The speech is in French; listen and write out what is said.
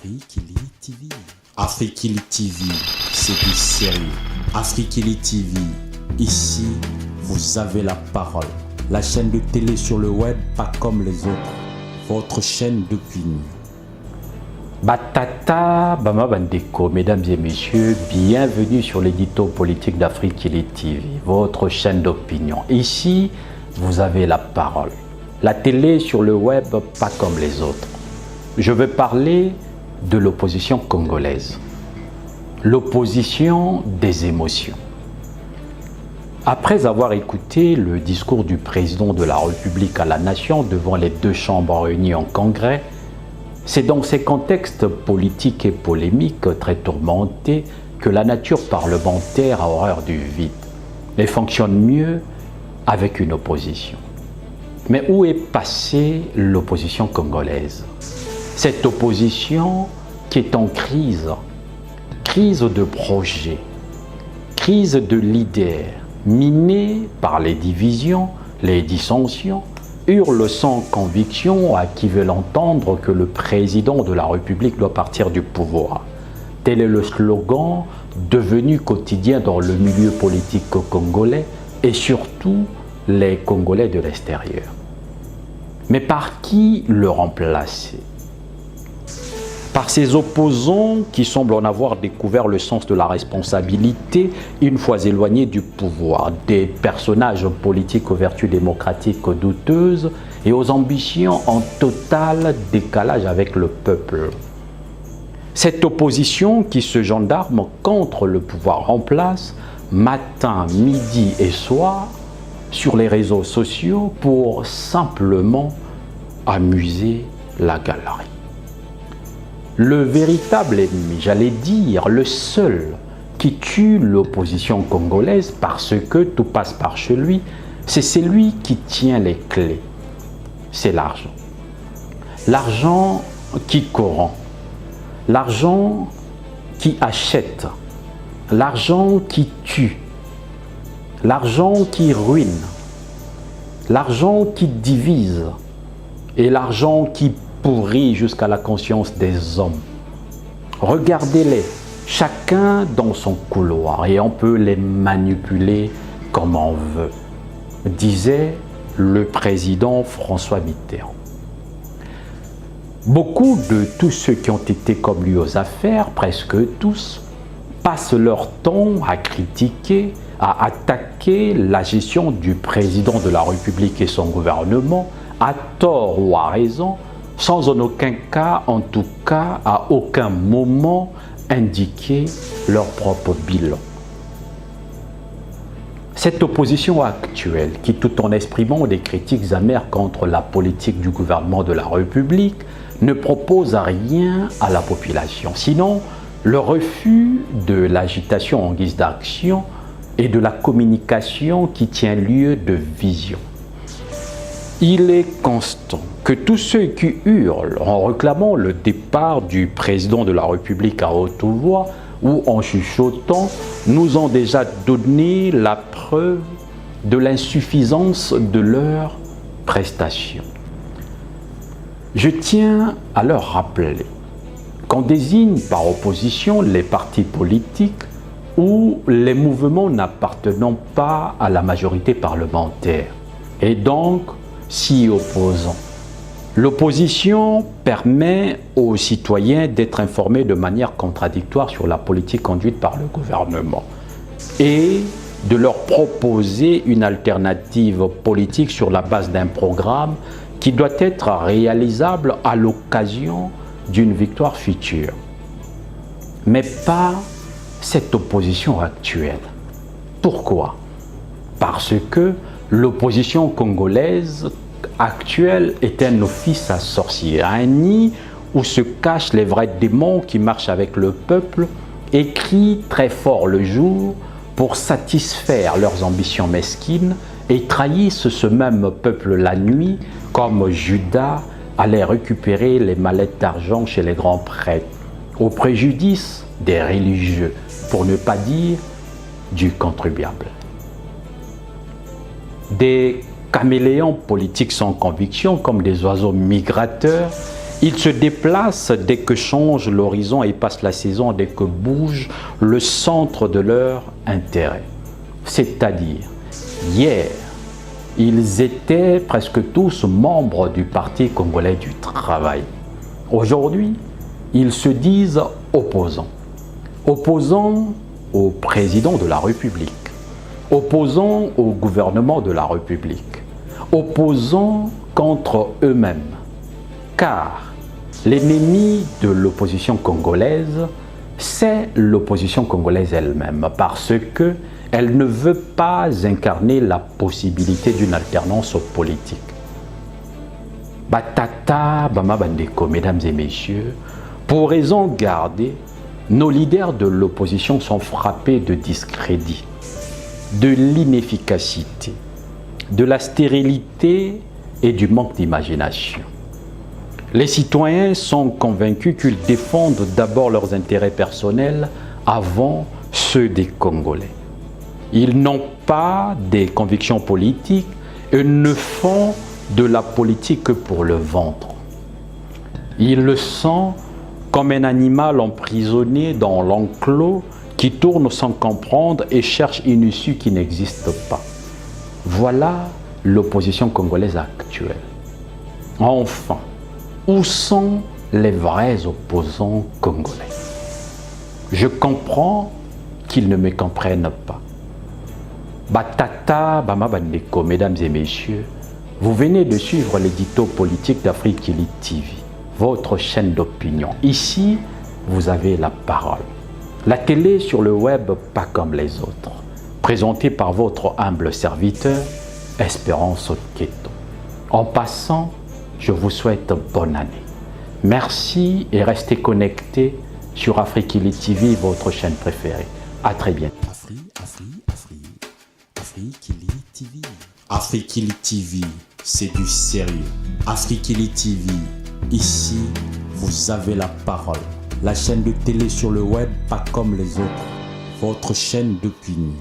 Afrique Elite TV. Afrique Elite TV, c'est du sérieux. Afrique Elite TV, ici, vous avez la parole. La chaîne de télé sur le web, pas comme les autres. Votre chaîne d'opinion. Batata, Bama Bandeko, mesdames et messieurs, bienvenue sur l'édito politique d'Afrique Elite TV, votre chaîne d'opinion. Ici, vous avez la parole. La télé sur le web, pas comme les autres. Je veux parler de l'opposition congolaise. L'opposition des émotions. Après avoir écouté le discours du président de la République à la nation devant les deux chambres réunies en congrès, c'est dans ces contextes politiques et polémiques très tourmentés que la nature parlementaire a horreur du vide et fonctionne mieux avec une opposition. Mais où est passée l'opposition congolaise? Cette opposition qui est en crise, crise de projet, crise de leaders, minée par les divisions, les dissensions, hurle sans conviction à qui veut l'entendre que le président de la République doit partir du pouvoir. Tel est le slogan devenu quotidien dans le milieu politique congolais et surtout les Congolais de l'extérieur. Mais par qui le remplacer? Par ces opposants qui semblent en avoir découvert le sens de la responsabilité une fois éloignés du pouvoir, des personnages politiques aux vertus démocratiques douteuses et aux ambitions en total décalage avec le peuple. Cette opposition qui se gendarme contre le pouvoir en place, matin, midi et soir, sur les réseaux sociaux pour simplement amuser la galerie. Le véritable ennemi, j'allais dire le seul qui tue l'opposition congolaise parce que tout passe par chez lui, c'est celui qui tient les clés. C'est l'argent. L'argent qui corrompt, l'argent qui achète, l'argent qui tue, l'argent qui ruine, l'argent qui divise et l'argent qui pourrit jusqu'à la conscience des hommes. Regardez-les, chacun dans son couloir, et on peut les manipuler comme on veut, disait le président François Mitterrand. Beaucoup de tous ceux qui ont été comme lui aux affaires, presque tous, passent leur temps à critiquer, à attaquer la gestion du président de la République et son gouvernement, à tort ou à raison, sans en aucun cas, en tout cas, à aucun moment, indiquer leur propre bilan. Cette opposition actuelle, qui tout en exprimant des critiques amères contre la politique du gouvernement de la République, ne propose rien à la population, sinon le refus de l'agitation en guise d'action et de la communication qui tient lieu de vision. Il est constant que tous ceux qui hurlent en réclamant le départ du président de la République à haute voix ou en chuchotant nous ont déjà donné la preuve de l'insuffisance de leurs prestations. Je tiens à leur rappeler qu'on désigne par opposition les partis politiques ou les mouvements n'appartenant pas à la majorité parlementaire et donc s'y opposant. L'opposition permet aux citoyens d'être informés de manière contradictoire sur la politique conduite par le gouvernement et de leur proposer une alternative politique sur la base d'un programme qui doit être réalisable à l'occasion d'une victoire future. Mais pas cette opposition actuelle. Pourquoi? Parce que l'opposition congolaise actuelle est un office à sorciers, un nid où se cachent les vrais démons qui marchent avec le peuple et crient très fort le jour pour satisfaire leurs ambitions mesquines et trahissent ce même peuple la nuit comme Judas allait récupérer les mallettes d'argent chez les grands prêtres au préjudice des religieux, pour ne pas dire du contribuable. Des caméléons politiques sans conviction, comme des oiseaux migrateurs Ils se déplacent dès que change l'horizon et passe la saison, dès que bouge le centre de leur intérêt. C'est-à-dire, hier, ils étaient presque tous membres du Parti congolais du travail. Aujourd'hui, ils se disent opposants. Opposants au président de la République, opposants au gouvernement de la République, opposants contre eux-mêmes. Car l'ennemi de l'opposition congolaise, c'est l'opposition congolaise elle-même, parce qu'elle ne veut pas incarner la possibilité d'une alternance politique. Batata, Bama Bandeko, mesdames et messieurs, pour raison gardée, nos leaders de l'opposition sont frappés de discrédit, de l'inefficacité, de la stérilité et du manque d'imagination. Les citoyens sont convaincus qu'ils défendent d'abord leurs intérêts personnels avant ceux des Congolais. Ils n'ont pas des convictions politiques et ne font de la politique que pour le ventre. Ils le sont comme un animal emprisonné dans l'enclos qui tourne sans comprendre et cherche une issue qui n'existe pas. Voilà l'opposition congolaise actuelle. Enfin, où sont les vrais opposants congolais? Je comprends qu'ils ne me comprennent pas. Batata, Bama Bandeko, mesdames et messieurs, vous venez de suivre l'édito politique d'Afrique Elite TV, votre chaîne d'opinion. Ici, vous avez la parole. La télé sur le web, pas comme les autres. Présentée par votre humble serviteur, Espérance Oketo. En passant, je vous souhaite bonne année. Merci et restez connectés sur Afrique Elite TV, votre chaîne préférée. À très bientôt. Afrique Elite TV. Afrique Elite TV, c'est du sérieux. Afrique Elite TV, ici, vous avez la parole. La chaîne de télé sur le web, pas comme les autres. Votre chaîne d'opinion.